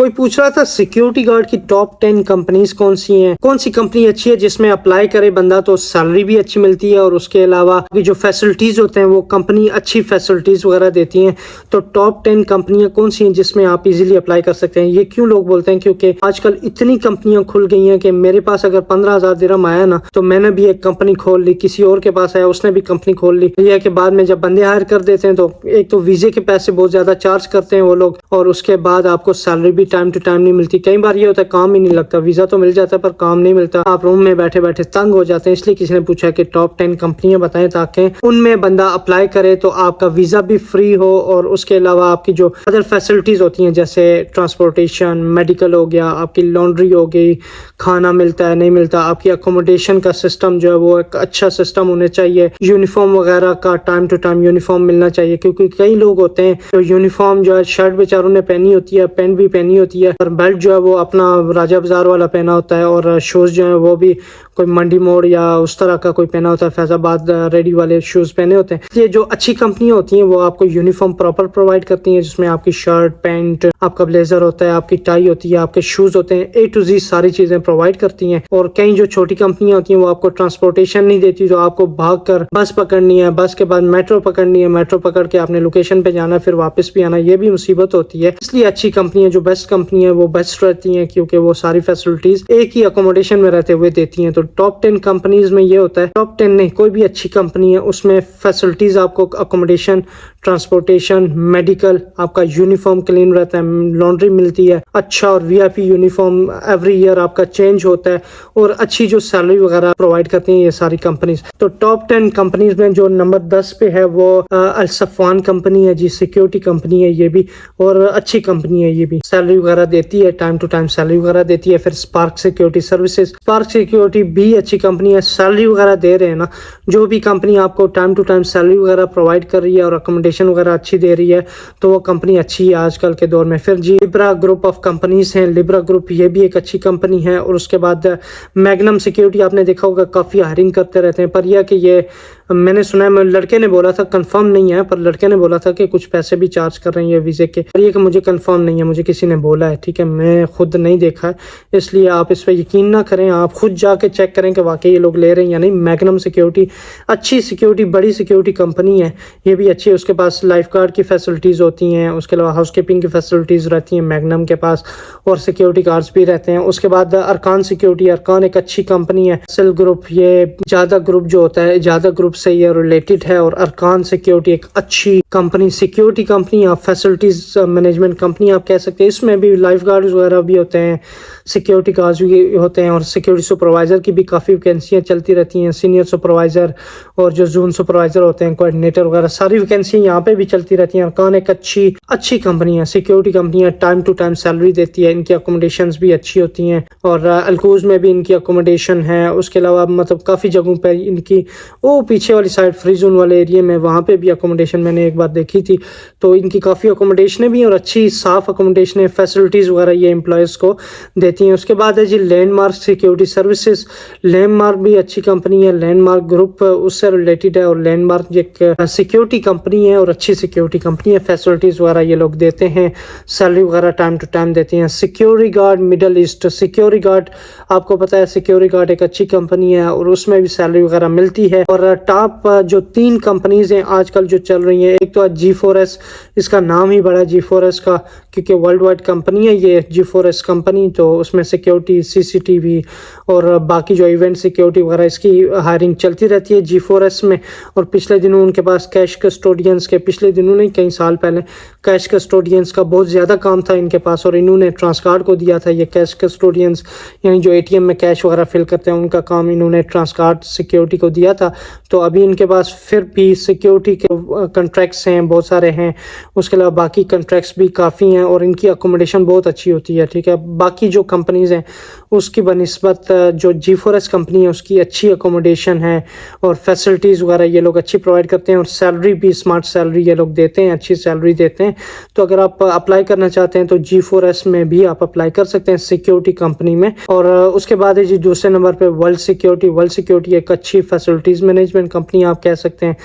कोई पूछ रहा था सिक्योरिटी गार्ड की टॉप 10 कंपनीज कौन सी हैं, कौन सी कंपनी अच्छी है जिसमें अप्लाई करे बंदा तो सैलरी भी अच्छी मिलती है और उसके अलावा जो फैसिलिटीज होते हैं वो कंपनी अच्छी फैसिलिटीज वगैरह देती हैं। तो टॉप 10 कंपनियां कौन सी हैं जिसमें आप इजीली अप्लाई कर सकते हैं। ये क्यों लोग बोलते हैं, क्योंकि आजकल इतनी कंपनियां खुल गई हैं कि मेरे पास अगर 15,000 दिरहम आया ना तो मैंने भी एक कंपनी खोल ली, किसी और के पास आया उसने भी कंपनी खोल ली। यह है कि बाद में जब बंदे हायर कर देते हैं तो एक तो वीजे के पैसे बहुत ज्यादा चार्ज करते हैं वो लोग, और उसके बाद आपको सैलरी भी टाइम टू टाइम नहीं मिलती। कई बार ये होता है काम ही नहीं लगता, वीजा तो मिल जाता है पर काम नहीं मिलता, आप रूम में बैठे बैठे तंग हो जाते हैं। इसलिए किसी ने पूछा कि टॉप 10 कंपनियां बताएं ताकि उनमें बंदा अप्लाई करे तो आपका वीजा भी फ्री हो और उसके अलावा आपकी जो अदर फैसिलिटीज होती हैं जैसे ट्रांसपोर्टेशन, मेडिकल हो गया, आपकी लॉन्ड्री हो गई, खाना मिलता है नहीं मिलता, आपकी अकोमोडेशन का सिस्टम जो है वो एक अच्छा सिस्टम होना चाहिए, यूनिफॉर्म वगैरह का टाइम टू टाइम यूनिफॉर्म मिलना चाहिए। क्योंकि कई लोग होते हैं तो यूनिफॉर्म जो है शर्ट बेचारों ने पहनी होती है, पैंट भी पहनी होती है, और बेल्ट जो है वो अपना राजा बाजार वाला पहना होता है, और शूज जो है वो भी कोई मंडी मोड़ या उस तरह का कोई पहना होता है, फैजाबाद रेडी वाले शूज पहने होते हैं। ये जो अच्छी कंपनियां होती हैं वो आपको यूनिफॉर्म प्रॉपर प्रोवाइड करती हैं जिसमें आपकी शर्ट, पैंट, आपका ब्लेजर होता है, आपकी टाई होती है, आपके शूज होते हैं, A to Z सारी चीजें प्रोवाइड करती हैं। और कई जो छोटी कंपनियां होती हैं वो आपको ट्रांसपोर्टेशन नहीं देती, तो आपको भाग कर बस पकड़नी है, बस के बाद मेट्रो पकड़नी है, मेट्रो पकड़ के आपने लोकेशन पे जाना, फिर वापस भी आना, ये भी मुसीबत होती है। इसलिए अच्छी कंपनियां जो बेस्ट कंपनी है वो बेस्ट रहती हैं क्योंकि वो सारी फैसिलिटीज एक ही अकोमोडेशन में रहते हुए देती हैं। तो टॉप 10 कंपनीज में ये होता है, टॉप 10 नहीं, कोई भी अच्छी कंपनी है उसमें फैसिलिटीज आपको अकोमोडेशन, ट्रांसपोर्टेशन, मेडिकल, आपका यूनिफॉर्म क्लीन रहता है, लॉन्ड्री मिलती है अच्छा, और VIP यूनिफॉर्म एवरी ईयर आपका चेंज होता है, और अच्छी जो सैलरी वगैरह प्रोवाइड करती हैं ये सारी कंपनीज। तो टॉप 10 कंपनीज में जो नंबर 10 पे है वो अल सफवान कंपनी है जी, सिक्योरिटी कंपनी है ये भी, और अच्छी कंपनी है ये भी, सैलरी वगैरह देती है, टाइम टू टाइम सैलरी वगैरह देती है। फिर spark security services, spark security भी अच्छी कंपनी है, सैलरी वगैरह दे रहे हैं ना, जो भी कंपनी आपको टाइम टू टाइम सैलरी वगैरह प्रोवाइड कर रही है और अकोमोडेशन वगैरह अच्छी दे रही है तो वो कंपनी अच्छी है आजकल के दौर में। फिर जी लिब्रा ग्रुप ऑफ कंपनीज हैं, लिब्रा ग्रुप ये भी एक अच्छी कंपनी है। और उसके बाद मैग्नम सिक्योरिटी, आपने देखा होगा काफ़ी हायरिंग करते रहते हैं, पर यह कि ये मैंने सुना है, लड़के ने बोला था, कंफर्म नहीं है पर लड़के ने बोला था कि कुछ पैसे भी चार्ज कर रहे हैं ये वीज़े के, पर ये कि मुझे कंफर्म नहीं है, मुझे किसी ने बोला है, ठीक है, मैं खुद नहीं देखा है, इसलिए आप इस पर यकीन ना करें, आप खुद जाके चेक करें कि वाकई ये लोग ले रहे हैं या नहीं। मैग्नम सिक्योरिटी अच्छी सिक्योरिटी, बड़ी सिक्योरिटी कंपनी है, ये भी अच्छी है। उसके पास लाइफ गार्ड की फैसिलिटीज़ होती हैं, उसके अलावा हाउस कीपिंग की फैसिलिटीज़ रहती हैं मैग्नम के पास, और सिक्योरिटी गार्ड्स भी रहते हैं। उसके बाद अरकान सिक्योरिटी, अरकान एक अच्छी कंपनी है। सेल ग्रुप, ये ज़्यादा ग्रुप जो होता है, ज़्यादा ग्रुप से ये रिलेटेड है, और अरकान सिक्योरिटी एक अच्छी कंपनी, सिक्योरिटी कंपनी, आप फैसिलिटीज मैनेजमेंट कंपनी आप कह सकते हैं। इसमें भी लाइफ गार्ड्स वगैरह भी होते हैं, सिक्योरिटी गार्ड्स भी होते हैं, और सिक्योरिटी सुपरवाइजर की भी काफ़ी वैकेंसियाँ चलती रहती हैं, सीनियर सुपरवाइजर और जो जोन सुपरवाइजर होते हैं, कोऑर्डिनेटर वगैरह, सारी वैकेंसियाँ यहाँ पे भी चलती रहती हैं। अरकान एक अच्छी कंपनी है, सिक्योरिटी कंपनी है, टाइम टू टाइम सैलरी देती है, इनकी अकोमोडेशंस भी अच्छी होती हैं, और अलकूज में भी इनकी अकोमोडेशन है। उसके अलावा मतलब काफ़ी जगहों पे इनकी, वो पीछे वाली साइड फ्री जोन वाले एरिया में, वहाँ पे भी अकोमोडेशन मैंने एक बार देखी थी, तो इनकी काफ़ी अकोमोडेशन भी और अच्छी साफ अकोमोडेशन, फैसिलिटीज़ वगैरह ये एम्प्लॉयज़ को देती हैं। उसके बाद है जी लैंडमार्क सिक्योरिटी सर्विसेज, लैंडमार्क भी अच्छी कंपनी है, लैंडमार्क ग्रुप उससे रिलेटेड है, और लैंडमार्क एक सिक्योरिटी कंपनी है और अच्छी सिक्योरिटी कंपनी है, फैसिलिटीज़ वगैरह ये लोग देते हैं, सैलरी वगैरह टाइम टू टाइम देते हैं। Security guard middle east, security guard आपको पता है, सिक्योरिटी गार्ड एक अच्छी कंपनी है और उसमें भी सैलरी वगैरह मिलती है। और टॉप जो 3 कंपनीज हैं आजकल जो चल रही हैं, एक तो G4S, इसका नाम ही बड़ा है G4S का, क्योंकि वर्ल्ड वाइड कंपनी है ये G4S कंपनी, तो उसमें सिक्योरिटी, CCTV और बाकी जो इवेंट सिक्योरिटी वगैरह इसकी हायरिंग चलती रहती है G4S में। और पिछले दिनों उनके पास कैश कस्टोडियंस के, पिछले दिनों नहीं कई साल पहले, कैश कस्टोडियंस का बहुत ज़्यादा काम था इनके पास, और इन्होंने ट्रांसकार्ड को दिया था ये कैश कस्टोडियंस, यानी जो ATM में कैश वगैरह फिल करते हैं उनका काम इन्होंने ट्रांसकार्ड सिक्योरिटी को दिया था। तो अभी इनके पास फिर भी सिक्योरिटी के कंट्रैक्ट्स हैं, बहुत सारे हैं, उसके अलावा बाकी कंट्रैक्ट्स भी काफ़ी हैं, और इनकी अकोमोडेशन बहुत अच्छी होती है, ठीक है। बाकी जो कंपनीज़ हैं उसकी बनिस्बत जो G4S कंपनी है उसकी अच्छी अकोमोडेशन है, और फैसिलिटीज़ वगैरह ये लोग अच्छी प्रोवाइड करते हैं, और सैलरी भी स्मार्ट सैलरी ये लोग देते हैं, अच्छी सैलरी देते हैं। तो अगर आप अप्लाई करना चाहते हैं तो G4S में भी आप अप्लाई कर सकते हैं, सिक्योरिटी कंपनी में। और उसके बाद है जी दूसरे नंबर पे वर्ल्ड सिक्योरिटी। वर्ल्ड सिक्योरिटी एक अच्छी फैसिलिटीज़ मैनेजमेंट कंपनी आप कह सकते हैं,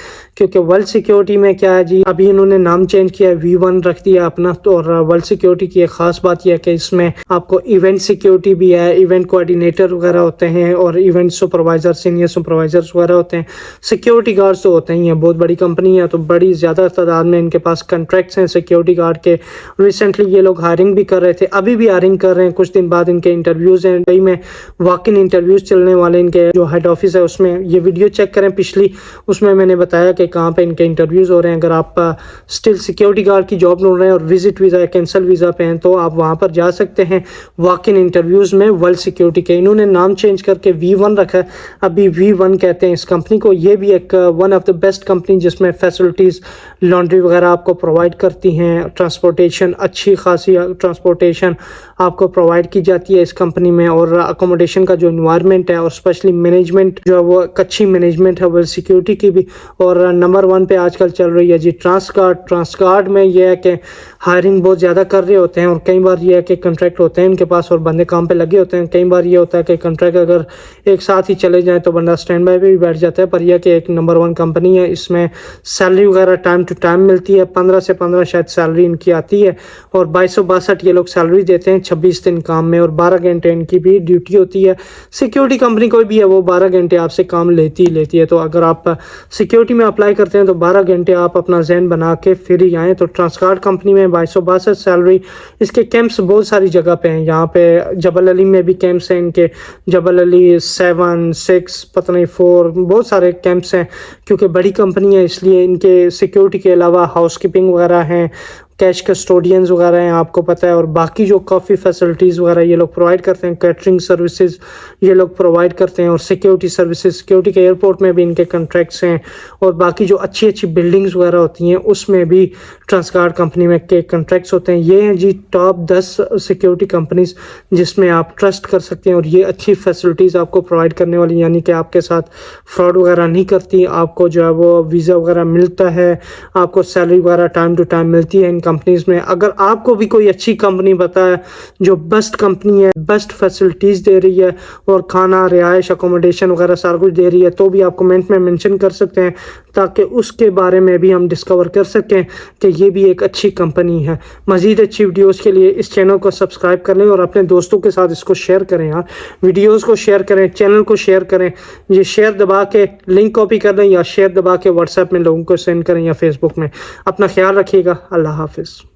क्योंकि वर्ल्ड सिक्योरिटी में क्या है जी, अभी इन्होंने नाम चेंज किया, V1 रख दिया अपना। तो और वर्ल्ड सिक्योरिटी की एक खास बात यह है कि इसमें आपको इवेंट सिक्योरिटी भी है, इवेंट कोऑर्डिनेटर वगैरह होते हैं और इवेंट सुपरवाइजर, सीनियर सुपरवाइजर्स वगैरह होते हैं। सिक्योरिटी गार्ड्स तो होते ही हैं, बहुत बड़ी कंपनी है तो बड़ी ज़्यादा तादाद में इनके पास कॉन्ट्रैक्ट्स हैं सिक्योरिटी गार्ड के। रिसेंटली ये लोग हायरिंग भी कर रहे थे, अभी भी हायरिंग कर रहे हैं। कुछ दिन बाद इनके इंटरव्यूज़ हैं, कई में वॉक इन इंटरव्यूज़ चलने वाले। इनके जो हेड ऑफिस है उसमें, ये वीडियो चेक करें पिछली, उसमें मैंने बताया कि कहाँ पे इनके इंटरव्यूज़ हो रहे हैं। अगर आप स्टिल सिक्योरिटी गार्ड की जॉब ढूंढ रहे हैं और विजिट वीज़ा या कैंसल वीज़ा पे हैं तो आप वहाँ पर जा सकते हैं वॉक इन इंटरव्यूज़ में वर्ल्ड सिक्योरिटी के। इन्होंने नाम चेंज करके V1 रखा है, अभी V1 कहते हैं इस कंपनी को। ये भी एक one of the best company जिसमें फैसिलिटीज़, लॉन्ड्री वगैरह आपको प्रोवाइड करती हैं, ट्रांसपोर्टेशन, अच्छी खासी ट्रांसपोर्टेशन आपको प्रोवाइड की जाती है इस कंपनी में, और अकोमोडेशन का जो इन्वायरमेंट है और स्पेशली मैनेजमेंट जो है वो एक अच्छी मैनेजमेंट है वर्ल्ड सिक्योरिटी की भी। और नंबर 1 पे आजकल चल रही है जी ट्रांसगार्ड में ये है कि हायरिंग बहुत ज़्यादा कर रहे होते हैं और कई बार ये है कि कॉन्ट्रैक्ट होते हैं इनके पास और बंदे काम पे लगे होते हैं। कई बार ये होता है कि कॉन्ट्रैक्ट अगर एक साथ ही चले जाएं तो बंदा स्टैंड बाय पे भी बैठ जाता है। पर यह कि एक नंबर 1 कंपनी है, इसमें सैलरी वगैरह टाइम टू टाइम मिलती है। 15 से 15 शायद सैलरी इनकी आती है और 2262 ये लोग सैलरी देते हैं 26 दिन काम में, और 12 घंटे इनकी भी ड्यूटी होती है। सिक्योरिटी कंपनी कोई भी है वो 12 घंटे आपसे काम लेती है। तो अगर आप सिक्योरिटी में अप्लाई करते हैं तो 12 घंटे आप अपना जहन बना के फिर ही आएँ। तो ट्रांसगार्ड कंपनी में 2262 सैलरी। इसके कैंप्स बहुत सारी जगह पे हैं, यहाँ पे जबल अली में भी कैंप्स हैं इनके, जबल अली 7, 6, पता नहीं 4, बहुत सारे कैंप्स हैं। क्योंकि बड़ी कंपनी है इसलिए इनके सिक्योरिटी के अलावा हाउसकीपिंग वगैरह हैं, कैश कस्टोडियंस वगैरह हैं, आपको पता है। और बाकी जो काफ़ी फैसिलिटीज़ वगैरह ये लोग प्रोवाइड करते हैं, कैटरिंग सर्विसेज ये लोग प्रोवाइड करते हैं, और सिक्योरिटी सर्विसेज, सिक्योरिटी के एयरपोर्ट में भी इनके कॉन्ट्रैक्ट्स हैं। और बाकी जो अच्छी अच्छी बिल्डिंग्स वगैरह होती हैं उसमें भी ट्रांसगार्ड कंपनी में के कॉन्ट्रैक्ट्स होते हैं। ये हैं जी टॉप 10 सिक्योरिटी कंपनीज जिसमें आप ट्रस्ट कर सकते हैं, और ये अच्छी फैसिलिटीज़ आपको प्रोवाइड करने वाली, यानी कि आपके साथ फ्रॉड वगैरह नहीं करती। आपको जो है वो वीज़ा वगैरह मिलता है, आपको सैलरी वगैरह टाइम टू टाइम मिलती है इन कंपनीज में। अगर आपको भी कोई अच्छी कंपनी पता है जो बेस्ट कंपनी है, बेस्ट फैसिलिटीज़ दे रही है और खाना, रिहाइश, अकोमोडेशन वगैरह सारा कुछ दे रही है, तो भी आप कमेंट में मेंशन कर सकते हैं ताकि उसके बारे में भी हम डिस्कवर कर सकें कि ये भी एक अच्छी कंपनी है। मज़ीद अच्छी वीडियोस के लिए इस चैनल को सब्सक्राइब कर लें और अपने दोस्तों के साथ इसको शेयर करें। यार वीडियोस को शेयर करें, चैनल को शेयर करें। ये शेयर दबा के लिंक कॉपी कर लें या शेयर दबा के व्हाट्सएप में लोगों को सेंड करें या फेसबुक में। अपना ख्याल रखिएगा। अल्लाह हाफिज़।